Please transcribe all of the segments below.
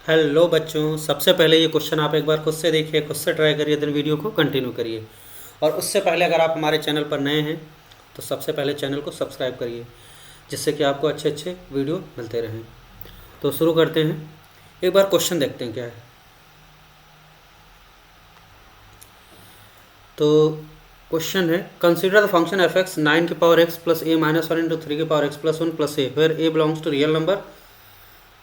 Hello बच्चों, सबसे पहले ये क्वेश्चन आप एक बार खुद से देखिए, खुद से ट्राई करिए, देन वीडियो को कंटिन्यू करिए। और उससे पहले अगर आप हमारे चैनल पर नए हैं तो सबसे पहले चैनल को सब्सक्राइब करिए, जिससे कि आपको अच्छे अच्छे वीडियो मिलते रहें। तो शुरू करते हैं, एक बार क्वेश्चन देखते हैं क्या है। तो क्वेश्चन है, consider the function F X 9 की power X plus A minus one into 3 की power X plus one plus A, where A belongs to real number,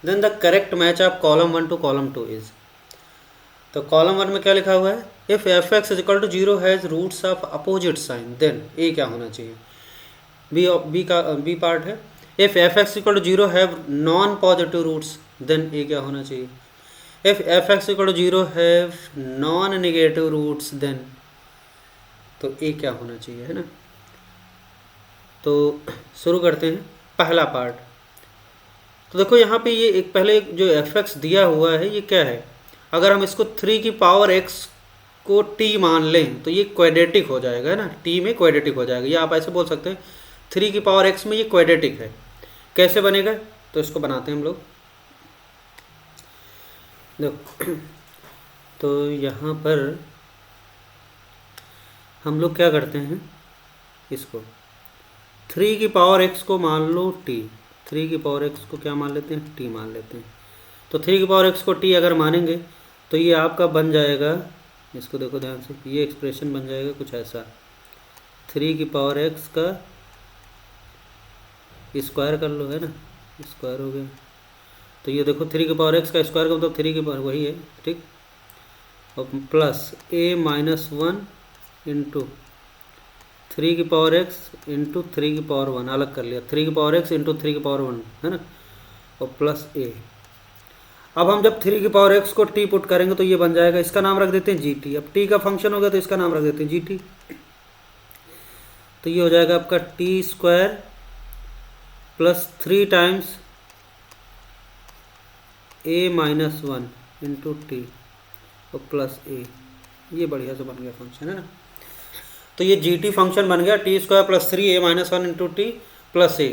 then the correct match of column 1 to column 2 is. तो column 1 में क्या लिखा हुआ है, if F X is equal to zero has roots of opposite sign, then A क्या होना चाहिए। B part है, if F X equal to zero have non positive roots, then A क्या होना चाहिए। If F X equal to zero have non negative roots, then तो A क्या होना चाहिए, है ना। तो शुरू करते हैं पहला पार्ट। तो देखो यहाँ पे ये एक पहले जो एफ एक्स दिया हुआ है ये क्या है, अगर हम इसको 3 की पावर एक्स को टी मान लें तो ये क्वाड्रेटिक हो जाएगा, है ना। टी में क्वाड्रेटिक हो जाएगा, या आप ऐसे बोल सकते हैं 3 की पावर एक्स में ये क्वाड्रेटिक है। कैसे बनेगा, तो इसको बनाते हैं हम लोग। देखो तो यहाँ पर हम लोग क्या करते हैं, इसको 3 की पावर एक्स को मान लो टी, 3 की पावर एक्स को क्या मान लेते हैं, टी मान लेते हैं। तो 3 की पावर एक्स को टी अगर मानेंगे तो ये आपका बन जाएगा, इसको देखो ध्यान से, ये एक्सप्रेशन बन जाएगा कुछ ऐसा, 3 की पावर एक्स का स्क्वायर कर लो, है ना, स्क्वायर हो गया। तो ये देखो 3 की पावर एक्स का स्क्वायर का मतलब 3 की पावर वही है, ठीक, और plus A minus one into 3 की पावर एक्स इंटू 3 की पावर वन, अलग कर लिया, 3 की पावर एक्स इंटू 3 की पावर वन, है ना, और प्लस ए। अब हम जब 3 की पावर एक्स को टी पुट करेंगे तो ये बन जाएगा, इसका नाम रख देते हैं जी टी। अब टी का फंक्शन हो गया तो इसका नाम रख देते हैं जी टी। तो ये हो जाएगा आपका T square plus 3 times A minus one into T और प्लस ए। ये बढ़िया से बन गया फंक्शन, है ना। तो ये जी टी फंक्शन बन गया, T square plus 3 A minus one into T plus A.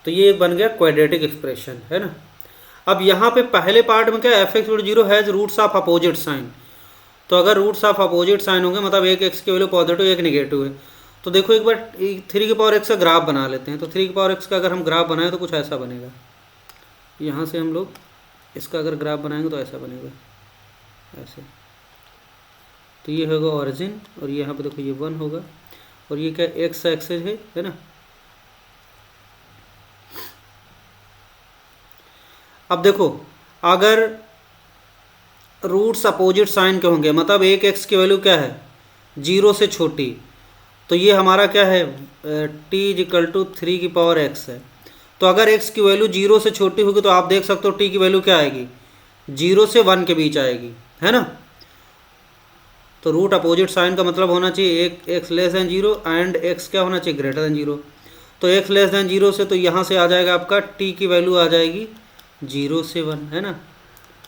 तो ये बन गया क्वाड्रेटिक एक्सप्रेशन, है ना। अब यहाँ पे पहले पार्ट में क्या, f x zero has roots of opposite sign. तो अगर रूट्स ऑफ अपोजिट साइन होंगे मतलब एक एक्स की वैल्यू पॉजिटिव एक नेगेटिव है। तो देखो एक बार 3 की पावर एक्स का ग्राफ बना लेते हैं। तो 3 की पावर एक्स का अगर हम ग्राफ बनाएं तो कुछ ऐसा बनेगा, यहाँ से हम लोग इसका अगर ग्राफ बनाएंगे तो ऐसा बनेगा, ऐसे। तो ये होगा ऑरिजिन, और यहाँ पे देखो ये 1 होगा, और ये क्या एक्स एक्सिस है ना। अब देखो अगर रूट्स अपोजिट साइन के होंगे मतलब एक एक्स की वैल्यू क्या है, जीरो से छोटी, तो ये हमारा क्या है, टी इज इक्वल टू 3 की पावर एक्स है। तो अगर एक्स की वैल्यू जीरो से छोटी होगी तो आप देख सकते हो टी की वैल्यू क्या आएगी, 0 से 1 के बीच आएगी, है ना। तो रूट अपोजिट साइन का मतलब होना चाहिए एक x less than zero and x क्या होना चाहिए, ग्रेटर दैन जीरो। तो एक्स लेस दैन जीरो से तो यहाँ से आ जाएगा आपका टी की वैल्यू आ जाएगी 0 से 1, है ना,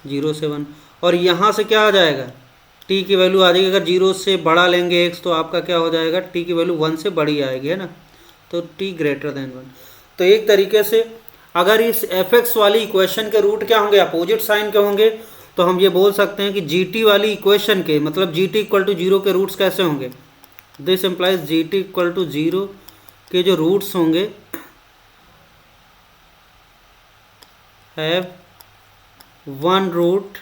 0 से 1। और यहाँ से क्या आ जाएगा, टी की वैल्यू आ जाएगी, अगर 0 से बड़ा लेंगे एक्स तो आपका क्या हो जाएगा, टी की वैल्यू 1 से बड़ी आएगी, है ना। तो टी ग्रेटर दैन 1। तो एक तरीके से अगर इस एफ एक्स वाली इक्वेशन के रूट क्या होंगे, अपोजिट साइन के होंगे, तो हम ये बोल सकते हैं कि जी टी वाली इक्वेशन के मतलब g t equal to zero के रूट्स कैसे होंगे। This implies g t equal to zero के जो रूट्स होंगे हैव 1 रूट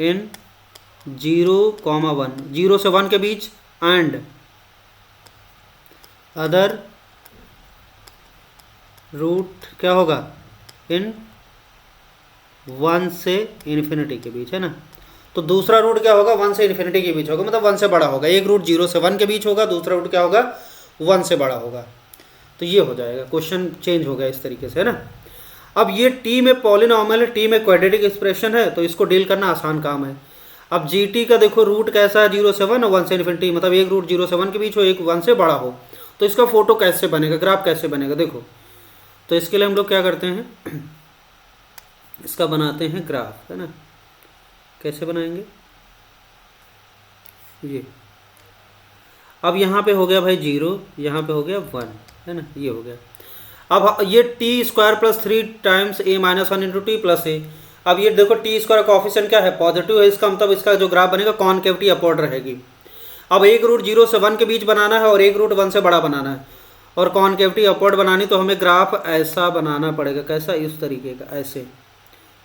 इन 0,1, 0 से 1 के बीच, एंड अदर रूट क्या होगा इन 1 से इन्फिनिटी के बीच, है ना। तो दूसरा रूट क्या होगा, 1 से इन्फिनिटी के बीच होगा, मतलब 1 से बड़ा होगा। एक रूट 0 से 1 के बीच होगा, दूसरा रूट क्या होगा, 1 से बड़ा होगा। तो ये हो जाएगा, क्वेश्चन चेंज हो गया इस तरीके से, है ना। अब ये टी में पॉलिनॉमियल है, टी में क्वाड्रेटिक एक्सप्रेशन है, तो इसको डील करना आसान काम है। अब जी टी का देखो रूट कैसा है, 0 से 1 और 1 से इन्फिनिटी, मतलब एक रूट 0 से 1 के बीच हो, एक 1 से बड़ा हो। तो इसका फोटो कैसे बनेगा, ग्राफ कैसे बनेगा, देखो। तो इसके लिए हम लोग क्या करते हैं, इसका बनाते हैं ग्राफ, है ना। कैसे बनाएंगे, ये अब यहाँ पे हो गया भाई 0, यहाँ पे हो गया 1, है ना, ये हो गया। अब ये T square plus 3 times A minus one into T plus A. अब ये देखो टी स्क्वायर कॉफिशिएंट क्या है, पॉजिटिव है, इसका मतलब इसका जो ग्राफ बनेगा कॉनकेविटी अपवर्ड रहेगी। अब एक रूट 0 से 1 के बीच बनाना है और एक रूट 1 से बड़ा बनाना है और कॉनकेविटी अपवर्ड बनानी, तो हमें ग्राफ ऐसा बनाना पड़ेगा। कैसा? इस तरीके का, ऐसे।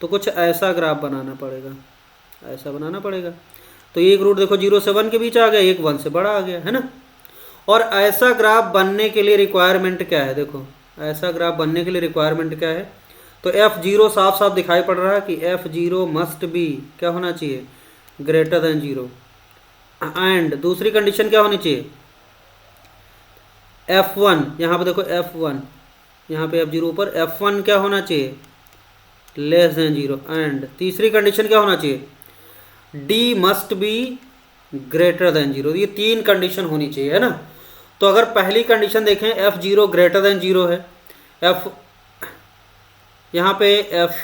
तो कुछ ऐसा ग्राफ बनाना पड़ेगा, ऐसा बनाना पड़ेगा। तो एक रूट देखो 0 से 1 के बीच आ गया, एक 1 से बड़ा आ गया, है ना। और ऐसा ग्राफ बनने के लिए रिक्वायरमेंट क्या है? देखो ऐसा ग्राफ बनने के लिए रिक्वायरमेंट क्या है? तो f0 साफ साफ दिखाई पड़ रहा है कि f0 मस्ट बी क्या होना चाहिए? Greater than 0। एंड दूसरी कंडीशन क्या होनी चाहिए? f1, यहाँ पे देखो f1, यहाँ पे f0 ऊपर, f1 क्या होना चाहिए? Less than 0। एंड तीसरी कंडीशन क्या होना चाहिए? d must be greater than 0। ये 3 कंडीशन होनी चाहिए, है ना। तो अगर पहली कंडीशन देखें f0 ग्रेटर देन 0 है, f यहाँ पे f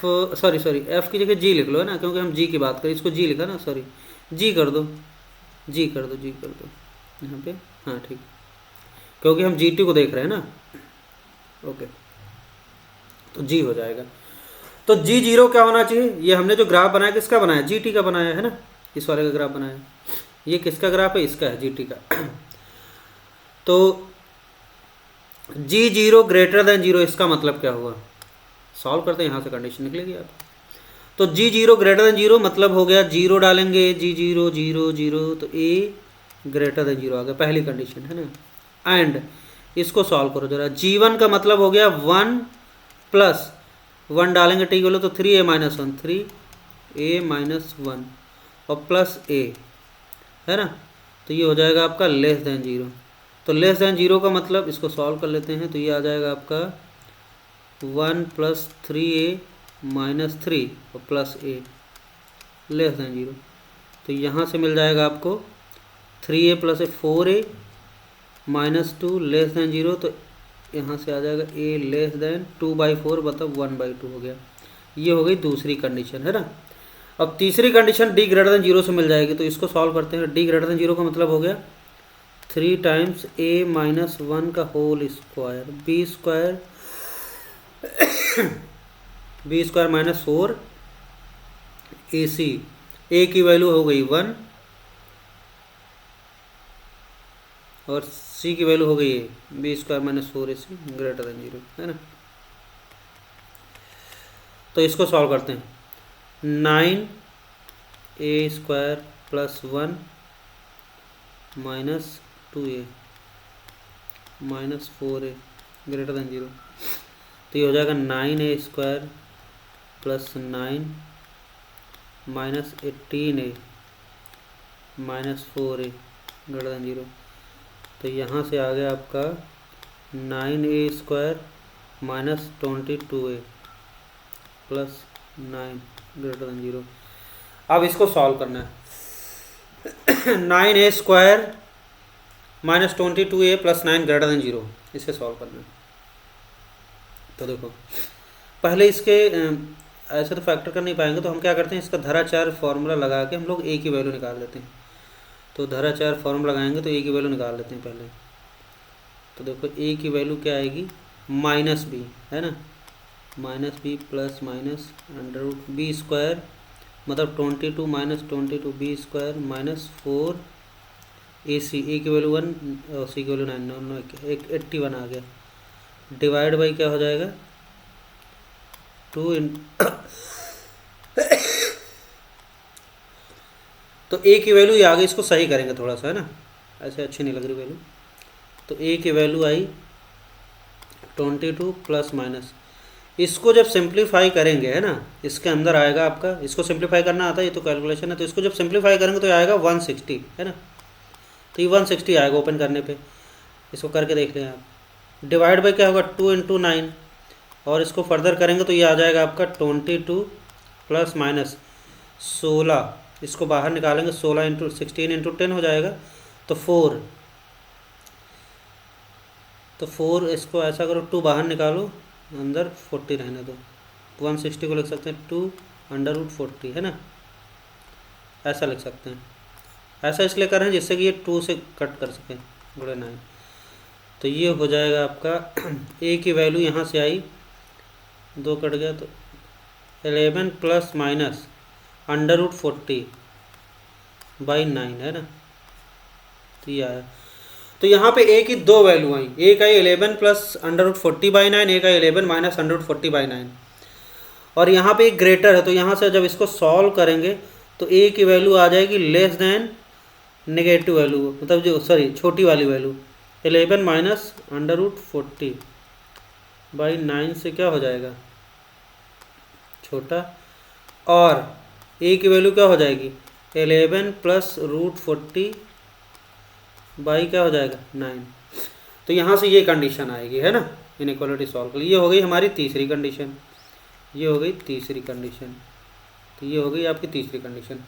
की जगह g लिख लो, है ना, क्योंकि हम g की बात करें, इसको g लिखा ना, सॉरी g कर दो यहाँ पे, हाँ ठीक, क्योंकि हम gt को देख रहे हैं ना। ओके, तो g हो जाएगा। तो g0 क्या होना चाहिए? ये हमने जो ग्राफ बनाया किसका बनाया? gt का बनाया, है ना, इस वाले का ग्राफ बनाया। ये किसका ग्राफ है? इसका है, gt का। तो g0 ग्रेटर देन 0, इसका मतलब क्या हुआ? सॉल्व करते हैं, यहाँ से कंडीशन निकलेगी आप। तो g0 ग्रेटर देन 0 मतलब हो गया, 0 डालेंगे, g0 0 0, तो a ग्रेटर देन 0 आ गया, पहली कंडीशन, है ना। एंड इसको सॉल्व करो जरा। g1 का मतलब हो गया 1 प्लस 1 डालेंगे टी को लो तो 3a माइनस 1, 3a माइनस 1 और प्लस a, है ना। तो ये हो जाएगा आपका लेस देन 0। तो लेस देन 0 का मतलब, इसको सॉल्व कर लेते हैं, तो ये आ जाएगा आपका 1 प्लस 3a माइनस 3 और प्लस a लेस देन 0। तो यहाँ से मिल जाएगा आपको 3a plus 4a minus 2 less than 0। तो यहाँ से आ जाएगा a लेस देन 2/4 मतलब 1/2 हो गया। ये हो गई दूसरी कंडीशन, है ना। अब तीसरी कंडीशन d ग्रेटर देन 0 से मिल जाएगी, तो इसको सॉल्व करते हैं। d ग्रेटर देन 0 का मतलब हो गया 3 टाइम्स a माइनस 1 का whole square, b square minus 4 ac, a की वैल्यू हो गई 1 और c की वैल्यू हो गई है b square minus 4 ac greater than 0, है ना। तो इसको सॉल्व करते हैं। 9a square plus 1 minus 2a minus 4a greater than 0। तो ये हो जाएगा 9a square plus 9 minus 18a minus 4a greater than 0। तो यहाँ से आ गया आपका 9a square minus 22a plus 9 greater than 0। अब इसको सॉल्व करना है। 9a square minus 22a plus 9 greater than 0, इसे सॉल्व करना है। तो देखो पहले इसके ऐसे तो फैक्टर कर नहीं पाएंगे, तो हम क्या करते हैं, इसका धराचार फार्मूला लगा के हम लोग a की वैल्यू निकाल लेते हैं। तो धराचार फार्मूला लगाएंगे तो a की वैल्यू निकाल लेते हैं पहले। तो देखो a की वैल्यू क्या आएगी? माइनस बी, है ना, minus b plus minus under root b square मतलब 22 minus 22 b square minus 4 ac, a की वैल्यू 1 और c की वैल्यू 9, 81 आ गया, डिवाइड बाई क्या हो जाएगा 2 तो a की वैल्यू आ गई, इसको सही करेंगे थोड़ा सा, है ना, ऐसे अच्छी नहीं लग रही वैल्यू। तो a की वैल्यू आई 22 प्लस माइनस, इसको जब सिंप्लीफाई करेंगे, है ना, इसके अंदर आएगा आपका, इसको सिंप्लीफाई करना आता है, ये तो कैलकुलेशन है। तो इसको जब सिंप्लीफाई करेंगे तो आएगा 160, है ना। तो ये 160 आएगा ओपन करने पे, इसको करके देख लें आप। डिवाइड बाई क्या होगा 2 × 9 और इसको फर्दर करेंगे तो ये आ जाएगा आपका 22 प्लस माइनस 16, इसको बाहर निकालेंगे 16 × 10 हो जाएगा। तो 4 इसको ऐसा करो, 2 बाहर निकालो, अंदर 40 रहने दो, 160 को लिख सकते हैं 2 अंडर रूट 40, है ना, ऐसा लिख सकते हैं। ऐसा इसलिए कर रहे हैं जिससे कि ये 2 से कट कर सकें, गुणे 9। तो ये हो जाएगा आपका ए की वैल्यू यहाँ से आई, 2 कट गया तो 11 प्लस माइनस √40/9 है ना, तो ये आया। तो यहाँ पे ए की 2 वैल्यू आई, एक आई 11 प्लस √40/9, एक आई 11 माइनस √40/9, और यहाँ पे एक ग्रेटर है, तो यहाँ से जब इसको सॉल्व करेंगे तो ए की वैल्यू आ जाएगी लेस देन नेगेटिव वैल्यू, मतलब जो सॉरी छोटी वाली वैल्यू 11 माइनस √40/9 से क्या हो जाएगा, छोटा, और ए की वैल्यू क्या हो जाएगी 11 प्लस √40 बाई क्या हो जाएगा 9। तो यहाँ से ये कंडीशन आएगी, है ना, इनइक्वालिटी सॉल्व कर ली। ये हो गई हमारी तीसरी कंडीशन, ये हो गई तीसरी कंडीशन, तो ये हो गई आपकी तीसरी कंडीशन।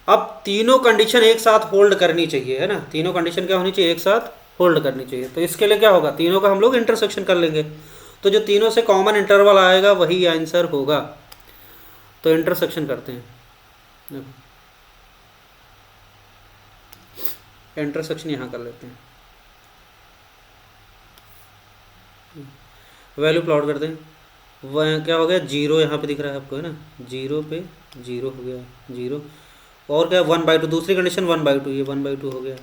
अब तीनों कंडीशन एक साथ होल्ड करनी चाहिए, है ना, तीनों कंडीशन क्या होनी चाहिए, एक साथ होल्ड करनी चाहिए। तो इसके लिए क्या होगा, तीनों का हम लोग इंटरसेक्शन कर लेंगे, तो जो तीनों से कॉमन इंटरवल आएगा वही आंसर होगा। तो इंटरसेक्शन करते हैं, इंटरसेक्शन यहाँ कर लेते हैं, वैल्यू प्लॉट करते हैं। वह क्या हो गया, 0 यहाँ पे दिख रहा है आपको, है ना, 0 पे 0 हो गया 0, और क्या 1/2, दूसरी कंडीशन 1/2, ये 1/2 हो गया।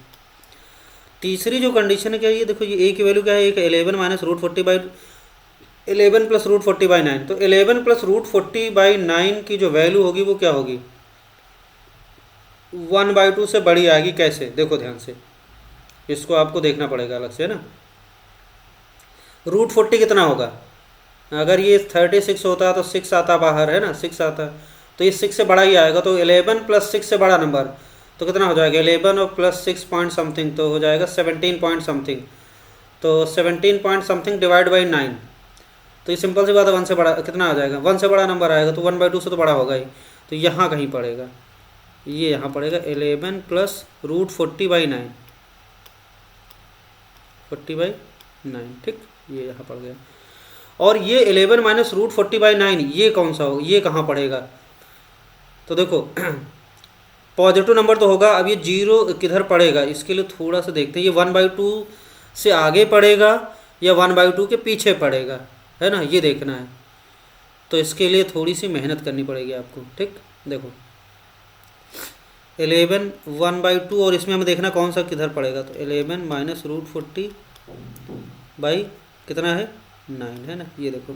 तीसरी जो कंडीशन है क्या, ये देखो, ये ए की वैल्यू क्या है, एक 11 माइनस √40/11 प्लस √40/9, तो 11 प्लस √40/9 की जो वैल्यू होगी वो क्या होगी, 1/2 से बड़ी आएगी। कैसे, देखो ध्यान से, इसको आपको देखना पड़ेगा अलग से, है ना। √40 कितना होगा, अगर ये 36 होता तो 6 आता बाहर, है ना, 6 आता, तो ये 6 से बड़ा ही आएगा। तो 11 प्लस 6 से बड़ा नंबर तो कितना हो जाएगा, 11 और प्लस 6 पॉइंट समथिंग, तो हो जाएगा 17 पॉइंट समथिंग। तो 17 पॉइंट समथिंग डिवाइड बाई 9, तो ये सिंपल सी बात है, 1 से बड़ा कितना आ जाएगा, 1 से बड़ा नंबर आएगा, तो 1/2 से तो बड़ा होगा ही। तो यहाँ कहीं पड़ेगा, ये यहाँ पड़ेगा 11 प्लस √40/9, 40/9, ठीक, ये यहाँ पड़ गया। और ये 11 माइनस √40/9 ये कौन सा होगा, ये कहाँ पड़ेगा, तो देखो पॉजिटिव नंबर तो होगा। अब ये 0 किधर पड़ेगा, इसके लिए थोड़ा सा देखते हैं, ये 1/2 से आगे पड़ेगा या 1/2 के पीछे पड़ेगा, है ना, ये देखना है। तो इसके लिए थोड़ी सी मेहनत करनी पड़ेगी आपको, ठीक। देखो 11 1/2 और इसमें हमें देखना कौन सा किधर पड़ेगा, तो 11 माइनस √40 बाई कितना है 9, है ना, ये देखो।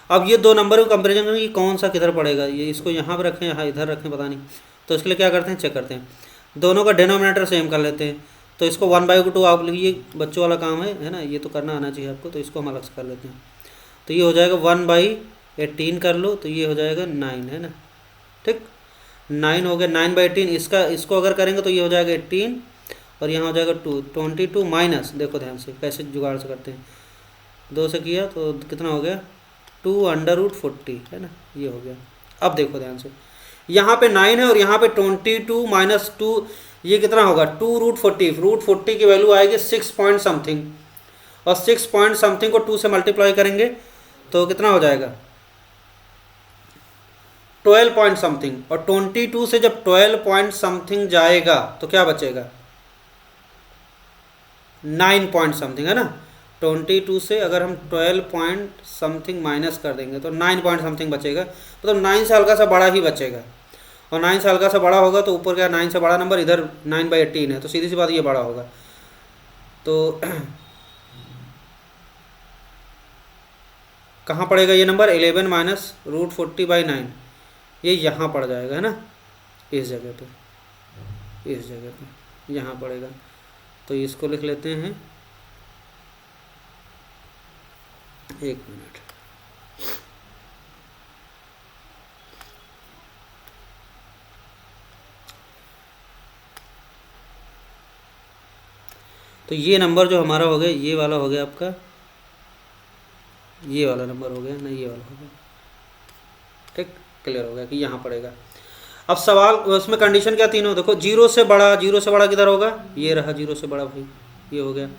अब ये दो नंबर को कंपेरिजन करें कि कौन सा किधर पड़ेगा, ये इसको यहाँ पर रखें, यहाँ इधर रखें, पता नहीं। तो इसके लिए क्या करते हैं, चेक करते हैं, दोनों का डिनोमिनेटर सेम कर लेते हैं। तो इसको 1/2 आप ये बच्चों वाला काम है ना, ये तो करना आना चाहिए आपको, तो इसको हम अलग से कर लेते हैं। तो ये हो जाएगा 1/18 कर लो, तो ये हो जाएगा 9, है ना, ठीक, 9 हो गया, 9/18। इसको अगर करेंगे तो ये हो जाएगा 18, और यहाँ हो जाएगा 22 माइनस, देखो ध्यान से कैसे जुगाड़ से करते हैं, 2 से किया तो कितना हो गया 2/40, है ना, ये हो गया। अब देखो ध्यान से, यहाँ पे 9 है और यहाँ पे 22 माइनस 2, ये कितना होगा 2/40, √40 की वैल्यू आएगी 6 पॉइंट समथिंग, और 6 पॉइंट समथिंग को 2 से मल्टीप्लाई करेंगे तो कितना हो जाएगा 12 पॉइंट समथिंग, और 22 से जब 12 पॉइंट समथिंग जाएगा तो क्या बचेगा 9 पॉइंट समथिंग, है ना। 22 से अगर हम 12 पॉइंट समथिंग माइनस कर देंगे तो 9 पॉइंट समथिंग बचेगा, मतलब 9 से हल्का सा बड़ा ही बचेगा, और 9 से हल्का सा बड़ा होगा तो ऊपर क्या 9 से बड़ा नंबर, इधर 9/18 है, तो सीधी सी बात ये बड़ा होगा। तो कहाँ पड़ेगा ये नंबर 11 माइनस √40/9, ये यहाँ पड़ जाएगा, है ना, इस जगह पे, इस जगह पे यहाँ पड़ेगा। तो इसको लिख लेते हैं, 1 मिनट, तो ये नंबर जो हमारा हो गया, ये वाला हो गया आपका, ये वाला नंबर हो गया ना, ये वाला हो गया, ठीक, क्लियर हो गया कि यहाँ पड़ेगा। अब सवाल उसमें कंडीशन क्या तीनों देखो, 0 से बड़ा, 0 से बड़ा किधर होगा, ये रहा 0 से बड़ा भाई, ये हो गया।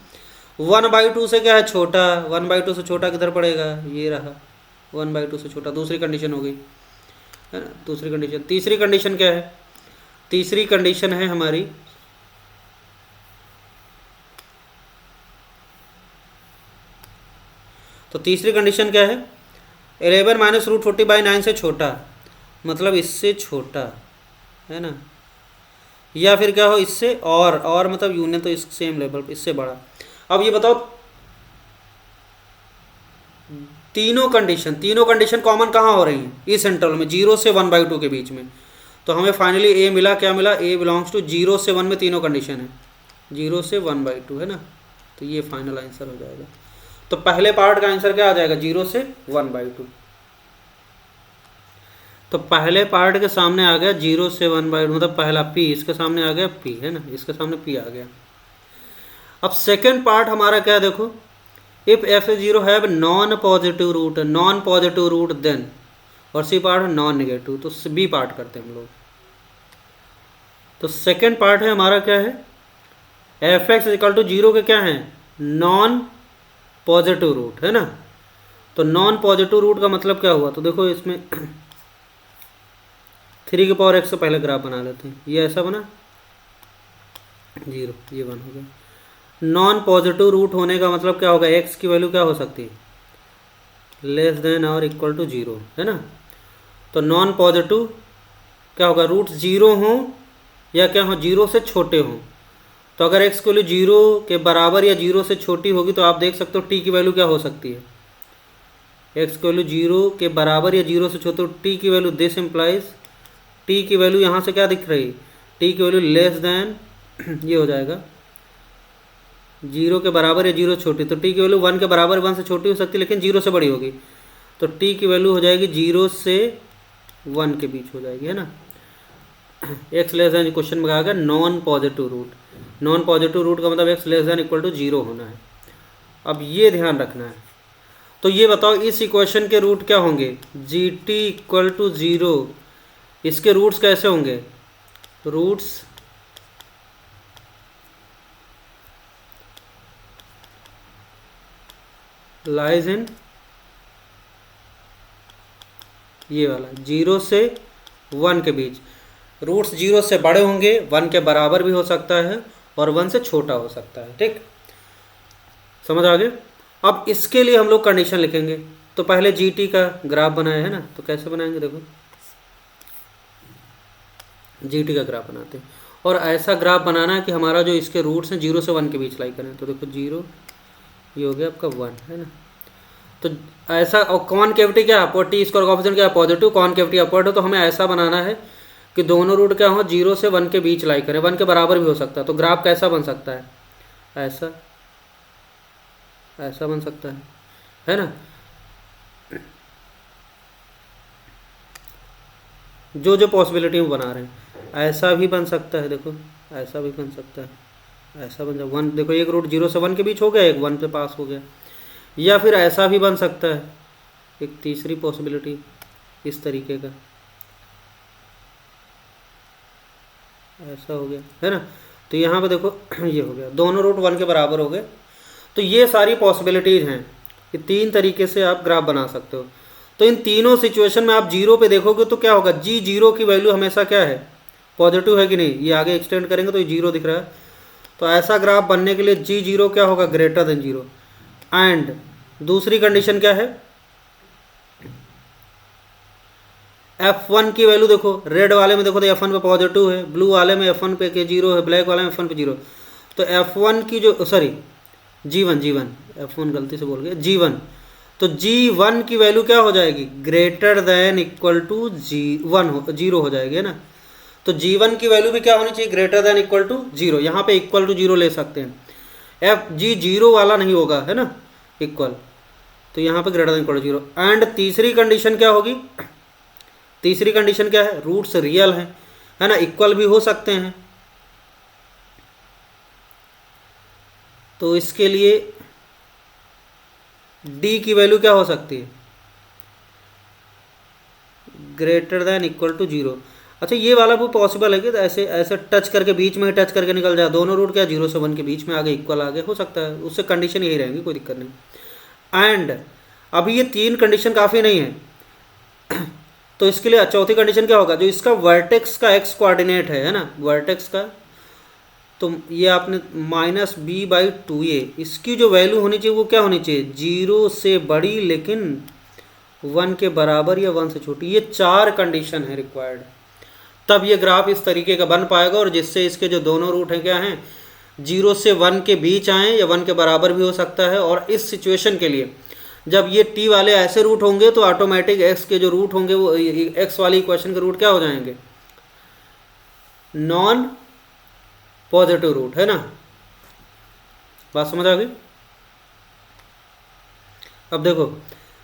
1/2 से क्या है छोटा, 1/2 से छोटा किधर पड़ेगा, ये रहा 1/2 से छोटा, दूसरी कंडीशन हो गई, है ना, दूसरी कंडीशन। तीसरी कंडीशन क्या है, तीसरी कंडीशन है हमारी तो तीसरी कंडीशन क्या है, 11 माइनस रूट 40/9 से छोटा, मतलब इससे छोटा है ना, या फिर क्या हो इससे और मतलब यूनियन तो इस सेम लेवल पर, इससे बड़ा। अब ये बताओ तीनों कंडीशन कॉमन कहाँ हो रही हैं, इस इंटरवल में 0 से 1/2 के बीच में। तो हमें फाइनली ए मिला, क्या मिला, ए बिलोंग्स टू 0 से 1 में तीनों कंडीशन है, 0 से 1/2 है ना। तो ये फाइनल आंसर हो जाएगा। तो पहले पार्ट का आंसर क्या आ जाएगा, 0 से 1/2। तो पहले पार्ट के सामने आ गया 0 से 1/2, मतलब पहला p, इसके सामने आ गया p है ना, इसके सामने p आ गया। अब सेकेंड पार्ट हमारा क्या है, देखो, if f(0) have non positive root then, और सी पार्ट नॉन नेगेटिव, तो बी पार्ट करते हैं हम लोग। तो सेकेंड पार्ट है हमारा क्या है, f(x)=0 के क्या है, नॉन पॉजिटिव रूट है ना। तो नॉन पॉजिटिव रूट का मतलब क्या हुआ, तो देखो इसमें 3x से पहले ग्राफ बना लेते हैं। ये ऐसा बना 0, ये 1 हो गया। नॉन पॉजिटिव रूट होने का मतलब क्या होगा, x की वैल्यू क्या हो सकती है, लेस देन और इक्वल टू 0 है ना। तो नॉन पॉजिटिव क्या होगा, रूट 0 हो या क्या हो, 0 से छोटे हों। तो अगर x की वैल्यू 0 के बराबर या 0 से छोटी होगी तो आप देख सकते हो t की वैल्यू क्या हो सकती है, x की वैल्यू 0 के बराबर या 0 से छोटे, तो t की वैल्यू, दिस इम्प्लाइज t की वैल्यू यहाँ से क्या दिख रही, t की वैल्यू लेस देन ये हो जाएगा 0 के बराबर या 0 छोटी, तो t की वैल्यू 1 के बराबर 1 से छोटी हो सकती है लेकिन 0 से बड़ी होगी। तो t की वैल्यू हो जाएगी 0 से 1 के बीच हो जाएगी है ना। x लेस देन, क्वेश्चन में कहा गया non positive root, non positive root का मतलब x less than equal to 0 होना है। अब ये ध्यान रखना है। तो ये बताओ इस इक्वेशन के रूट क्या होंगे, g(t)=0, इसके रूट्स कैसे होंगे, रूट्स लाइज इन ये वाला 0 से 1 के बीच। रूट्स 0 से बड़े होंगे, 1 के बराबर भी हो सकता है और 1 से छोटा हो सकता है, ठीक, समझ आ गया। अब इसके लिए हम लोग कंडीशन लिखेंगे। तो पहले GT का ग्राफ बनाया है ना, तो कैसे बनाएंगे, देखो GT का ग्राफ बनाते हैं और ऐसा ग्राफ बनाना है कि हमारा जो इसके रूट्स हैं 0 से 1 के बीच लाई करें। तो देखो 0, ये हो गया आपका 1 है ना। तो ऐसा, और कॉनकेविटी क्या है, अपवर्ड, टी स्क्वायर कोएफिशिएंट क्या है, पॉजिटिव, कॉनकेविटी अपवर्ड हो। तो हमें ऐसा बनाना है कि दोनों रूट क्या हो, 0 से 1 के बीच लाई करें, 1 के बराबर भी हो सकता है। तो ग्राफ कैसा बन सकता है, ऐसा ऐसा बन सकता है ना। जो जो पॉसिबिलिटी में बना रहे हैं, ऐसा भी बन सकता है, देखो ऐसा भी बन सकता है, ऐसा बन जाए 1, देखो एक रूट 0 से 1 के बीच हो गया, एक 1 पे पास हो गया। या फिर ऐसा भी बन सकता है, एक तीसरी पॉसिबिलिटी इस तरीके का, ऐसा हो गया है ना। तो यहाँ पे देखो ये हो गया, दोनों रूट 1 के बराबर हो गए। तो ये सारी पॉसिबिलिटीज़ हैं, ये 3 तरीके से आप ग्राफ बना सकते हो। तो इन तीनों सिचुएशन में आप 0 पे देखोगे तो क्या होगा, g0 की वैल्यू हमेशा क्या है, पॉजिटिव है कि नहीं। ये आगे एक्सटेंड करेंगे तो ये 0 दिख रहा है। तो ऐसा ग्राफ बनने के लिए g0 क्या होगा, ग्रेटर देन 0। एंड दूसरी कंडीशन क्या है, f1 की वैल्यू देखो, रेड वाले में देखो तो f1 पे पॉजिटिव है, ब्लू वाले में f1 पे 0 है, ब्लैक वाले में f1 पे 0। तो f1 की जो, सॉरी g1 f1 गलती से बोल गए, g1, तो g1 की वैल्यू क्या हो जाएगी, ग्रेटर देन इक्वल टू 0 हो जाएगी है ना। तो g1 की वैल्यू भी क्या होनी चाहिए, ग्रेटर देन इक्वल टू 0। यहाँ पे इक्वल टू 0 ले सकते हैं, g0 वाला नहीं होगा है ना, इक्वल। तो यहाँ पे greater than equal to 0। And तीसरी कंडीशन क्या होगी, तीसरी कंडीशन क्या है, रूट्स रियल है ना, इक्वल भी हो सकते हैं। तो इसके लिए d की वैल्यू क्या हो सकती है, ग्रेटर देन इक्वल टू 0। अच्छा ये वाला भी पॉसिबल है कि ऐसे ऐसे टच करके, बीच में ही टच करके निकल जाए, दोनों रूट क्या 0 से 1 के बीच में आगे इक्वल आगे हो सकता है, उससे कंडीशन यही रहेंगी, कोई दिक्कत नहीं। एंड अभी ये 3 कंडीशन काफ़ी नहीं है तो इसके लिए चौथी कंडीशन क्या होगा, जो इसका वर्टेक्स का x कोऑर्डिनेट है ना, वर्टेक्स का तो ये आपने माइनस बी बाई टू ए, इसकी जो वैल्यू होनी चाहिए वो क्या होनी चाहिए, 0 से बड़ी लेकिन 1 के बराबर या 1 से छोटी। ये 4 कंडीशन है रिक्वायर्ड, तब ये ग्राफ इस तरीके का बन पाएगा, और जिससे इसके जो दोनों रूट हैं क्या हैं, 0 से 1 के बीच आएँ या 1 के बराबर भी हो सकता है। और इस सिचुएशन के लिए जब ये t वाले ऐसे रूट होंगे तो ऑटोमेटिक x के जो रूट होंगे वो x वाली इक्वेशन के रूट क्या हो जाएंगे, नॉन पॉजिटिव रूट, है ना। बात समझ आ गई। अब देखो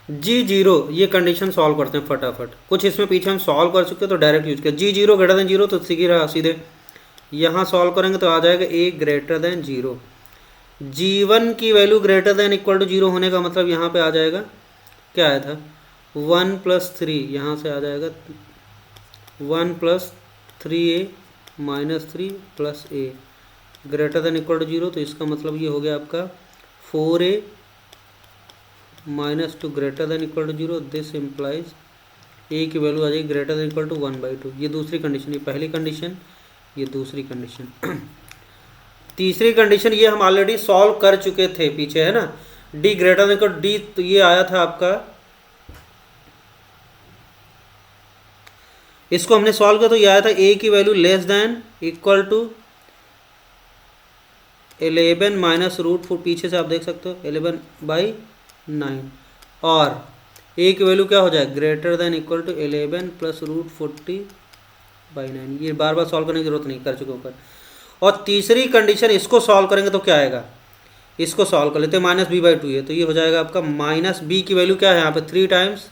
g0, ये कंडीशन सॉल्व करते हैं फटाफट। कुछ इसमें पीछे हम सॉल्व कर चुके हैं तो डायरेक्ट यूज किया। g0 ग्रेटर देन 0 तो सीखी रहा सीधे, यहाँ सॉल्व करेंगे तो आ जाएगा a ग्रेटर देन 0। g1 की value greater than equal to 0 होने का मतलब यहाँ पे आ जाएगा, क्या आया था, 1 + 3, यहाँ से आ जाएगा 1 + 3a - 3 + a greater than equal to 0। तो इसका मतलब ये हो गया आपका 4a - 2 greater than equal to 0। This implies a की वैल्यू आ जाएगी ग्रेटर देन इक्वल टू 1/2। ये दूसरी कंडीशन, ये पहली कंडीशन, ये दूसरी कंडीशन। तीसरी कंडीशन ये हम ऑलरेडी सॉल्व कर चुके थे पीछे, है ना, d greater than equal d, तो ये आया था आपका, इसको हमने सॉल्व किया तो ये आया था a की value less than equal to 11 minus root 4, पीछे से आप देख सकते हो 11/9, और a की वैल्यू क्या हो जाए, ग्रेटर देन इक्वल टू 11 + √40/9। ये बार बार सॉल्व करने की जरूरत नहीं, कर चुके ऊपर। और तीसरी कंडीशन इसको सॉल्व करेंगे तो क्या आएगा, इसको सॉल्व कर लेते हैं, -b/2 है, तो ये हो जाएगा आपका -b की वैल्यू क्या है यहाँ पे 3 टाइम्स,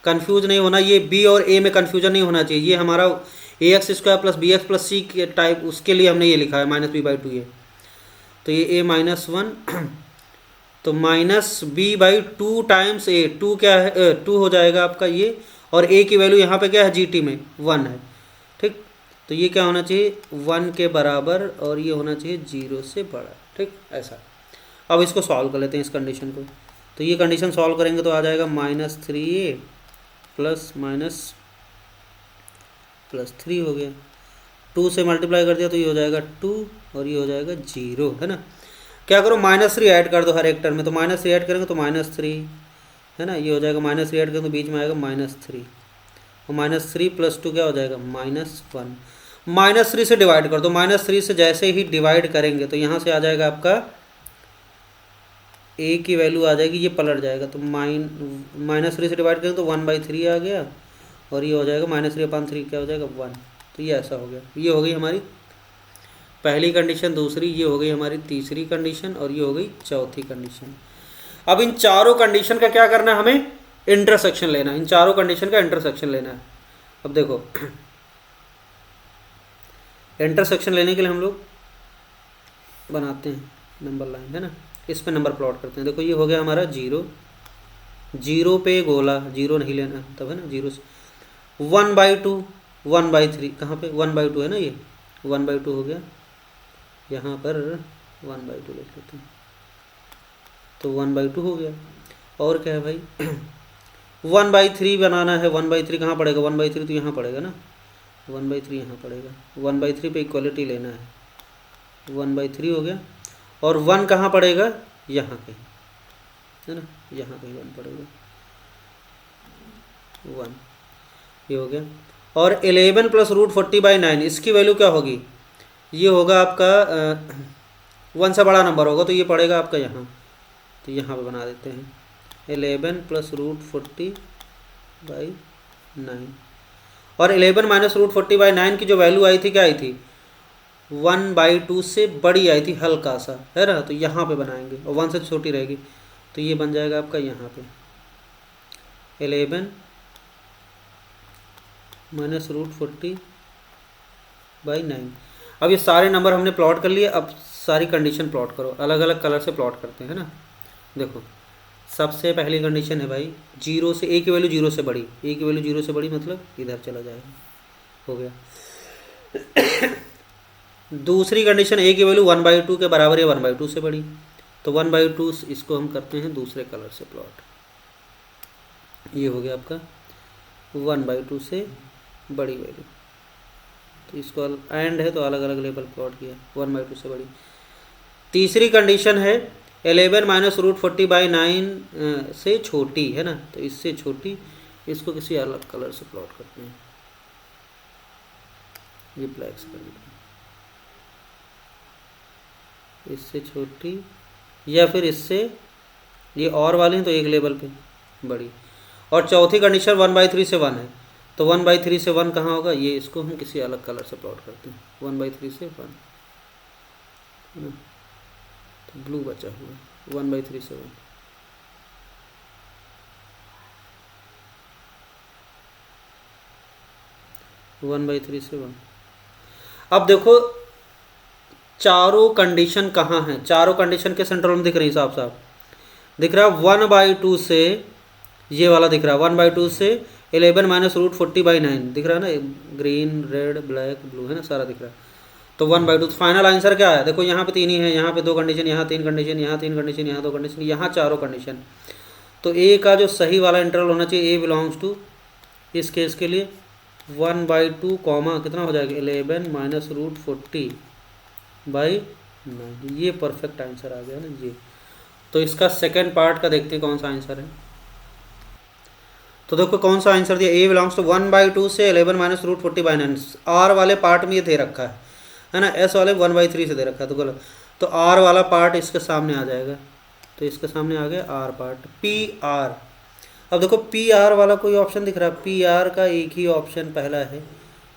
कंफ्यूज नहीं होना, ये b और a में कंफ्यूजन नहीं होना चाहिए, ये हमारा ax² + bx + c के टाइप, उसके लिए हमने ये लिखा है -b/2 है, तो ये a -1 तो -b/2 टाइम्स a, 2 क्या है, 2 हो जाएगा आपका ये, और a की वैल्यू यहाँ पे क्या है gt में 1 है, ठीक। तो ये क्या होना चाहिए 1 के बराबर, और ये होना चाहिए 0 से बड़ा, ठीक, ऐसा। अब इसको सॉल्व कर लेते हैं इस कंडीशन को, तो ये कंडीशन सॉल्व करेंगे तो आ जाएगा -3a + 3 हो गया, 2 से मल्टीप्लाई कर दिया तो ये हो जाएगा 2, और ये हो जाएगा 0, है ना। क्या करो -3 ऐड कर दो हर एक टर्म में, तो -3 ऐड करेंगे तो -3, है ना, ये हो जाएगा -3 ऐड करेंगे तो बीच में आएगा -3, और -3 + 2 क्या हो जाएगा -1, -3 से डिवाइड कर दो, -3 से जैसे ही डिवाइड करेंगे तो यहाँ से आ जाएगा आपका a की वैल्यू आ जाएगी, ये पलट जाएगा, तो -3 से डिवाइड करेंगे तो 1/3 आ गया, और ये हो जाएगा -3/3 क्या हो जाएगा 1। तो ये ऐसा हो गया, ये हो गई हमारी पहली कंडीशन, दूसरी ये हो गई हमारी तीसरी कंडीशन, और ये हो गई चौथी कंडीशन। अब इन चारों कंडीशन का क्या करना है, हमें इंटरसेक्शन लेना है, इन चारों कंडीशन का इंटरसेक्शन लेना है। अब देखो इंटरसेक्शन लेने के लिए हम लोग बनाते हैं नंबर लाइन, है ना, इस पे नंबर प्लॉट करते हैं। देखो ये हो गया हमारा 0, 0 पे गोला, 0 नहीं लेना तब, है ना, 0 से 1/2, 1/3, कहाँ पे 1/2 है ना, ये 1/2 हो गया, यहाँ पर 1/2 लिख लेते हैं, तो 1/2 हो गया। और क्या है भाई 1/3 बनाना है, 1/3 कहाँ पड़ेगा, 1/3 तो यहाँ पड़ेगा ना, 1/3 यहाँ पड़ेगा, 1/3 पे इक्वलिटी लेना है, 1/3 हो गया, और 1 कहाँ पड़ेगा, यहाँ पे, है ना, यहाँ पे 1 पड़ेगा, 1, ये हो गया। और 11 + √40/9, इसकी वैल्यू क्या होगी, ये होगा आपका 1 से बड़ा नंबर होगा, तो ये पड़ेगा आपका यहाँ, तो यहाँ पे बना देते हैं 11 + √40/9, और 11 - √40/9 की जो वैल्यू आई थी क्या आई थी, 1/2 से बड़ी आई थी हल्का सा, है ना, तो यहाँ पे बनाएंगे, और 1 से छोटी रहेगी, तो ये बन जाएगा आपका यहाँ पे 11 - √40/9। अब ये सारे नंबर हमने प्लॉट कर लिए, अब सारी कंडीशन प्लॉट करो, अलग अलग कलर से प्लॉट करते हैं, है ना। देखो सबसे पहली कंडीशन है भाई 0 से a की वैल्यू 0 से बड़ी, a की वैल्यू 0 से बड़ी मतलब इधर चला जाएगा, हो गया। दूसरी कंडीशन a की वैल्यू 1/2 के बराबर या 1/2 से बड़ी, तो 1/2 इसको हम करते हैं दूसरे कलर से प्लॉट, ये हो गया आपका 1/2 से बड़ी वैल्यू, तो इसको एंड है तो अलग अलग लेबल प्लॉट किया, 1/2 से बड़ी। तीसरी कंडीशन है 11 माइनस रूट 40/9 से छोटी है ना, तो इससे छोटी, इसको किसी अलग कलर से प्लॉट करते हैं, ये ब्लैक से कर देते हैं, इससे छोटी या फिर इससे, ये और वाली है तो एक लेवल पे बड़ी। और चौथी कंडीशन 1/3 से 1 है, तो 1/3 से 1 कहाँ होगा, ये इसको हम किसी अलग कलर से प्लॉट करते हैं, 1/3 से 1 है ना, तो ब्लू बचा हुआ है, 1/3 से 1। वन बाई थ्री से 1। अब देखो चारों कंडीशन कहाँ हैं, चारों कंडीशन के सेंट्रल में दिख रही है, साफ साफ दिख रहा है 1/2 से, ये वाला दिख रहा है 1/2 से 11 माइनस रूट 40/9 दिख रहा है ना, ग्रीन रेड ब्लैक ब्लू है ना, सारा दिख रहा है। तो 1/2, फाइनल आंसर क्या है, देखो यहाँ पे 3 ही है, यहाँ पे 2 कंडीशन, यहाँ 3 कंडीशन, यहाँ 3 कंडीशन, यहाँ 2 कंडीशन, यहाँ चारों कंडीशन। तो ए का जो सही वाला इंटरवल होना चाहिए, ए बिलोंग्स टू, इस केस के लिए 1/2 कॉमा कितना हो जाएगा 11 माइनस रूट 40/9, ये परफेक्ट आंसर आ गया ना ये। तो इसका सेकेंड पार्ट का देखते हैं कौन सा आंसर है। तो देखो कौन सा आंसर दिया, ए बिलोंग्स टू 1/2 से 11 माइनस रूट 40/9, आर वाले पार्ट में ये दे रखा है ना, एस वाले 1/3 से दे रखा है, तो गलत। तो आर वाला पार्ट इसके सामने आ जाएगा, तो इसके सामने आ गया आर पार्ट, पी आर। अब देखो पी आर वाला कोई ऑप्शन दिख रहा है, पी आर का एक ही ऑप्शन पहला है,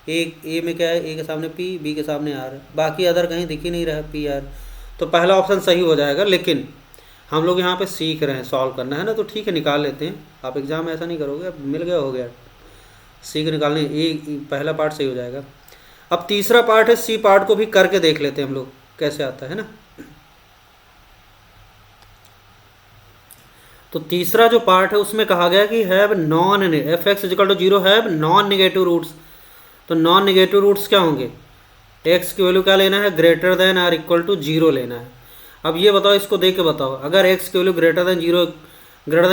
एक ए में क्या है, ए के सामने पी, बी के सामने आर है, बाकी अदर कहीं दिख ही नहीं रहा पी आर, तो पहला ऑप्शन सही हो जाएगा। लेकिन हम लोग यहाँ पे सीख रहे हैं, सॉल्व करना है ना, तो ठीक है निकाल लेते हैं, आप एग्जाम में ऐसा नहीं करोगे, अब मिल गया हो गया, सी के निकालने, ए पहला पार्ट सही हो जाएगा। अब तीसरा पार्ट है, सी पार्ट को भी करके देख लेते हैं हम लोग कैसे आता है ना। तो तीसरा जो पार्ट है उसमें कहा गया कि have non F X is equal to 0 have non negative roots. तो नॉन निगेटिव रूट्स क्या होंगे, एक्स की वैल्यू क्या लेना है, greater than or equal to 0 लेना है। अब ये बताओ, इसको देख के बताओ, अगर एक्स की value greater than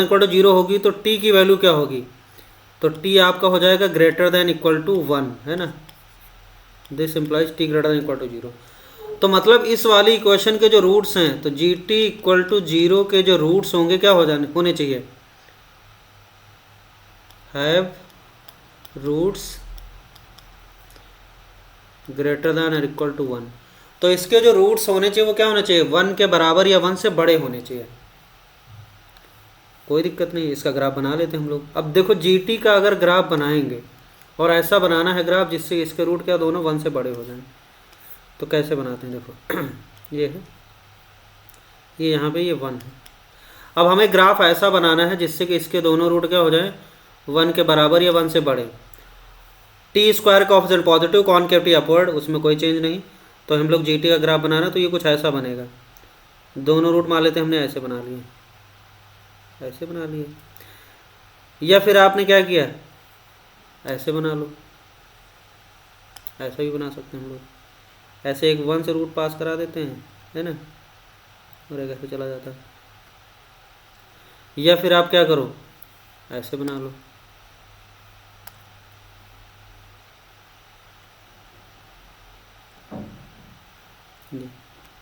equal to 0 होगी तो टी की वैल्यू क्या होगी, तो टी आपका हो जाएगा ग्रेटर देन इक्वल टू 1 है ना, this implies T greater than equal to 0। तो मतलब इस वाली इक्वेशन के जो रूट्स हैं, तो जी टी इक्वल टू 0 के जो रूट्स होंगे क्या होने चाहिए, हैव रूट्स ग्रेटर देन और इक्वल टू 1। तो इसके जो रूट्स होने चाहिए वो क्या होना चाहिए, 1 के बराबर या 1 से बड़े होने चाहिए। कोई दिक्कत नहीं, इसका ग्राफ बना लेते हैं हम लोग। अब देखो जीटी का अगर ग्राफ बनाएंगे, और ऐसा बनाना है ग्राफ जिससे इसके रूट क्या दोनों 1 से बड़े हो जाएं, तो कैसे बनाते हैं, देखो ये है, ये यहाँ पे ये 1 है। अब हमें ग्राफ ऐसा बनाना है जिससे कि इसके दोनों रूट क्या हो जाए, 1 के बराबर या 1 से बड़े। टी स्क्वायर का ऑप्शन पॉजिटिव, कॉनकेविटी अपवर्ड, उसमें कोई चेंज नहीं। तो हम लोग जीटी का ग्राफ बना रहे हैं तो ये कुछ ऐसा बनेगा, दोनों रूट मान लेते हैं, हमने ऐसे बना लिए, ऐसे बना लिए, या फिर आपने क्या किया, ऐसे बना लो, ऐसा भी बना सकते हैं हम लोग, ऐसे एक 1 से रूट पास करा देते हैं है ना, और एक ऐसे चला जाता है। या फिर आप क्या करो, ऐसे बना लो,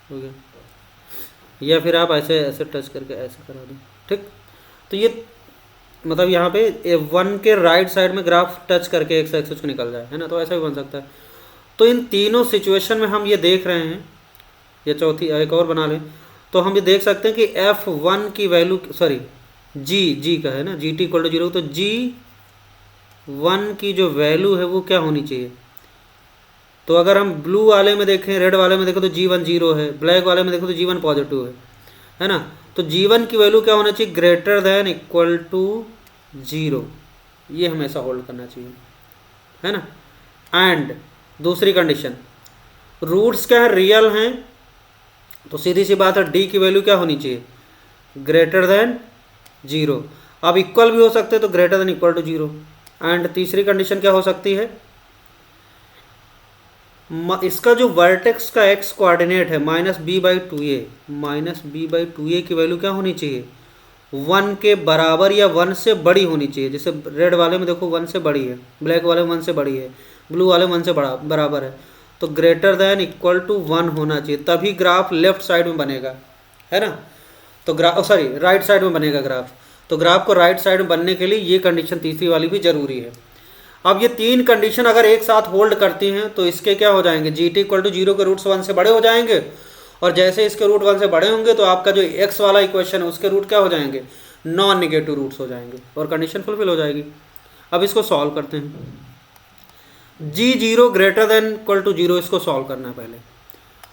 हो गया। या फिर आप ऐसे ऐसे टच करके ऐसे करा दो, ठीक। तो ये मतलब यहाँ पे 1 के राइट साइड में ग्राफ टच करके एक्स एक्सिस को निकल जाए है ना, तो ऐसा भी बन सकता है। तो इन तीनों सिचुएशन में हम ये देख रहे हैं, या चौथी एक और बना लें, तो हम ये देख सकते हैं कि F1 की वैल्यू, सॉरी जी का है ना, जी टी इक्वल टू 0, तो G1 की जो वैल्यू है वो क्या होनी चाहिए। तो अगर हम ब्लू वाले में देखें, रेड वाले में देखें तो G1 0 है, ब्लैक वाले में देखो तो G1 पॉजिटिव है ना। तो G1 की वैल्यू क्या होना चाहिए, ग्रेटर देन इक्वल टू 0, ये हमेशा होल्ड करना चाहिए है ना। एंड दूसरी कंडीशन, रूट्स क्या है, रियल हैं, तो सीधी सी बात है डी की वैल्यू क्या होनी चाहिए, ग्रेटर देन 0। अब इक्वल भी हो सकते हैं तो greater than equal to 0। And तीसरी कंडीशन क्या हो सकती है, इसका जो वर्टेक्स का x कोऑर्डिनेट है -b/2a, -b/2a की वैल्यू क्या होनी चाहिए, 1 के बराबर या 1 से बड़ी होनी चाहिए। जैसे रेड वाले में देखो 1 से बड़ी है, ब्लैक वाले में 1 से बड़ी है, ब्लू वाले में 1 से बराबर है, तो ग्रेटर देन इक्वल टू 1 होना चाहिए, तभी ग्राफ लेफ्ट साइड में बनेगा, है ना। तो राइट साइड में बनेगा ग्राफ। तो ग्राफ को राइट साइड में बनने के लिए ये कंडीशन तीसरी वाली भी जरूरी है। अब ये तीन कंडीशन अगर एक साथ होल्ड करती हैं तो इसके क्या हो जाएंगे, जी टी इक्वल टू 0 के रूट्स 1 से बड़े हो जाएंगे, और जैसे इसके रूट 1 से बड़े होंगे तो आपका जो एक्स वाला इक्वेशन है उसके रूट क्या हो जाएंगे, नॉन निगेटिव रूट्स हो जाएंगे, और कंडीशन फुलफिल हो जाएगी। अब इसको सॉल्व करते हैं। जी 0 ग्रेटर देन इक्वल टू 0 इसको सॉल्व करना है पहले।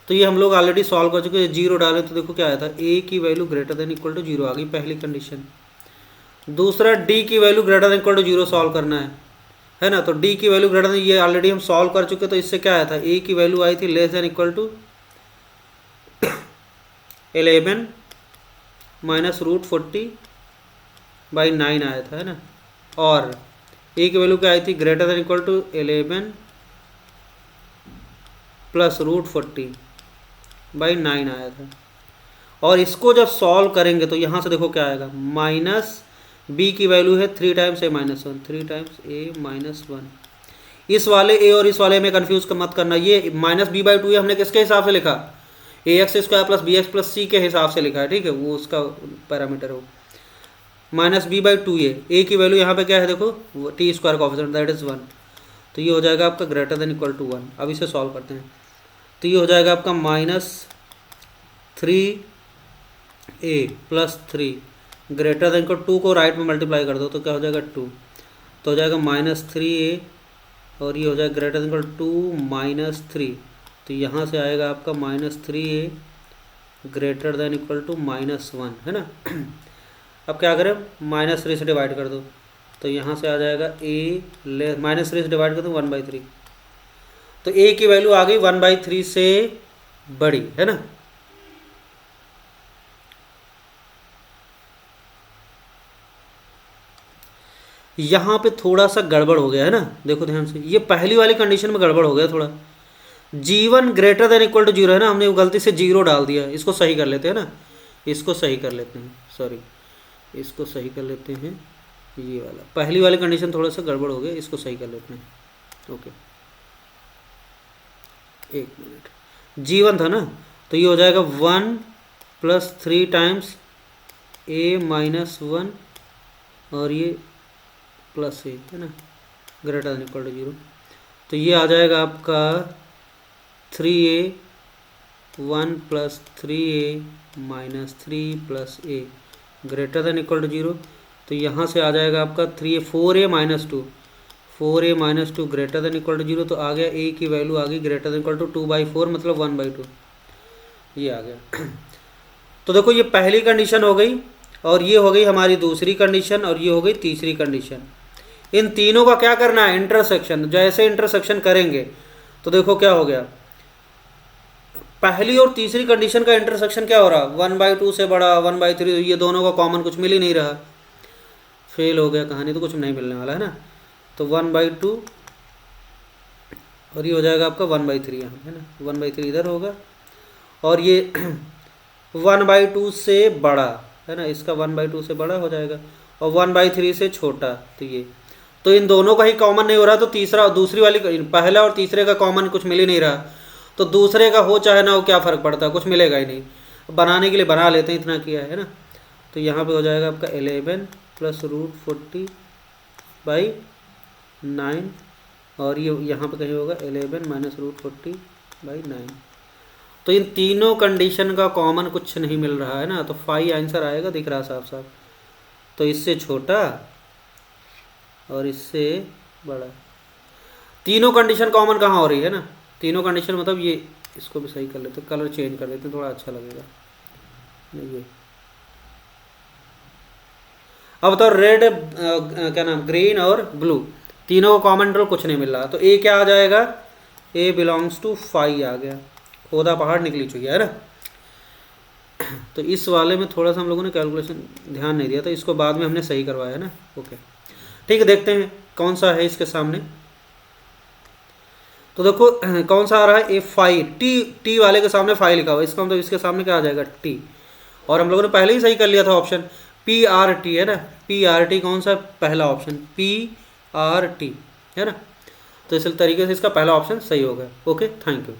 तो ये हम लोग ऑलरेडी सॉल्व कर चुके हैं। 0 डाले तो देखो क्या आया था, ए की value greater than equal to 0 आ गई, पहली कंडीशन। दूसरा डी की value greater than equal to 0 solve करना है ना। तो डी की वैल्यू ग्रेटर देन, ये ऑलरेडी हम सॉल्व कर चुके, तो इससे क्या आया था, ए की वैल्यू आई थी less than equal to 11 minus root 40/9 आया था, है ना। और ए की वैल्यू क्या आई थी, greater than equal to 11 plus root 40/9 आया था। और इसको जब सॉल्व करेंगे तो यहाँ से देखो क्या आएगा, माइनस बी की वैल्यू है 3 times A minus 1, 3 times A minus 1। इस वाले ए और इस वाले में कंफ्यूज मत करना, ये माइनस बी बाई 2 है, हमने किसके हिसाब से लिखा, A X square plus B X plus C के हिसाब से लिखा है, ठीक है, वो उसका पैरामीटर हो। माइनस बी बाई 2 ए की वैल्यू यहाँ पे क्या है देखो, T square coefficient that is 1, तो ये हो जाएगा आपका ग्रेटर देन इक्वल टू 1। अब इसे सॉल्व करते हैं, तो ये हो जाएगा आपका minus 3a plus 3 greater than को 2 को राइट में मल्टीप्लाई कर दो तो क्या हो जाएगा 2, तो हो जाएगा माइनस 3a, और ये हो जाएगा ग्रेटर देन को 2 माइनस 3, तो यहाँ से आएगा आपका minus 3a greater than equal to minus 1, है ना। अब क्या करें, माइनस 3 से डिवाइड कर दो, तो यहाँ से आ जाएगा a माइनस 3 से डिवाइड कर दो 1/3, तो a की वैल्यू आ गई 1/3 से बड़ी, है ना। यहाँ पे थोड़ा सा गड़बड़ हो गया है ना, देखो ध्यान से, ये पहली वाली कंडीशन में गड़बड़ हो गया थोड़ा। g1 greater than equal to 0 है ना, हमने वो गलती से 0 डाल दिया, इसको सही कर लेते हैं ना, इसको सही कर लेते हैं, सॉरी इसको सही कर लेते हैं, ये वाला पहली वाली कंडीशन थोड़ा सा गड़बड़ हो गया, इसको सही कर लेते हैं। ओके एक मिनट, g1 था ना, तो ये हो जाएगा 1 प्लस 3 टाइम्स a माइनस 1 और ये प्लस ए, है ना, ग्रेटर देन इक्वल टू 0, तो ये आ जाएगा आपका 3a 1 plus 3a minus 3 plus a greater than equal to 0, तो यहाँ से आ जाएगा आपका 4a minus 2, 4a minus 2 greater than equal to 0, तो आ गया a की वैल्यू आ गई ग्रेटर देन इक्वल टू 2/4 मतलब 1/2, ये आ गया। तो देखो ये पहली कंडीशन हो गई, और ये हो गई हमारी दूसरी कंडीशन, और ये हो गई तीसरी कंडीशन। इन तीनों का क्या करना है, इंटरसेक्शन। जैसे इंटरसेक्शन करेंगे तो देखो क्या हो गया, पहली और तीसरी कंडीशन का इंटरसेक्शन क्या हो रहा, 1/2 से बड़ा 1/3, ये दोनों का कॉमन कुछ मिल ही नहीं रहा, फेल हो गया कहानी, तो कुछ नहीं मिलने वाला है ना। तो 1/2 और ये हो जाएगा आपका 1/3 यहाँ, है ना, 1/3 इधर होगा, और ये 1/2 से बड़ा, है ना, इसका 1/2 से बड़ा हो जाएगा, और 1/3 से छोटा, तो ये, तो इन दोनों का ही कॉमन नहीं हो रहा, तो दूसरी वाली, पहला और तीसरे का कॉमन कुछ मिल ही नहीं रहा, तो दूसरे का हो चाहे ना हो क्या फ़र्क पड़ता है, कुछ मिलेगा ही नहीं, बनाने के लिए बना लेते हैं, इतना किया है ना। तो यहाँ पे हो जाएगा आपका 11 प्लस रूट 40/9, और ये यहाँ पे कहीं होगा 11 माइनस रूट 40/9। तो इन तीनों कंडीशन का कॉमन कुछ नहीं मिल रहा है ना, तो 5 आंसर आएगा, दिख रहा साफ साफ। तो इससे छोटा और इससे बड़ा, तीनों कंडीशन कॉमन कहाँ हो रही है ना, तीनों कंडीशन मतलब ये, इसको भी सही कर लेते, कलर चेंज कर देते थोड़ा अच्छा लगेगा। ये अब बताओ, रेड क्या नाम, ग्रीन और ब्लू, तीनों को कॉमन इंटरवल कुछ नहीं मिल रहा, तो ए क्या आ जाएगा, ए बिलोंग्स टू 5 आ गया, खोदा पहाड़ निकली चुकी है ना। तो इस वाले में थोड़ा सा हम लोगों ने कैलकुलेशन ध्यान नहीं दिया था, इसको बाद में हमने सही करवाया ना। ओके ठीक है, देखते हैं कौन सा है इसके सामने। तो देखो कौन सा आ रहा है, A5, टी वाले के सामने 5 लिखा हुआ है, इसका मतलब इसके सामने क्या आ जाएगा, टी, और हम लोगों ने पहले ही सही कर लिया था ऑप्शन, PRT है ना, PRT कौन सा, पहला ऑप्शन PRT है ना, तो इस तरीके से इसका पहला ऑप्शन सही होगा। Okay, thank you.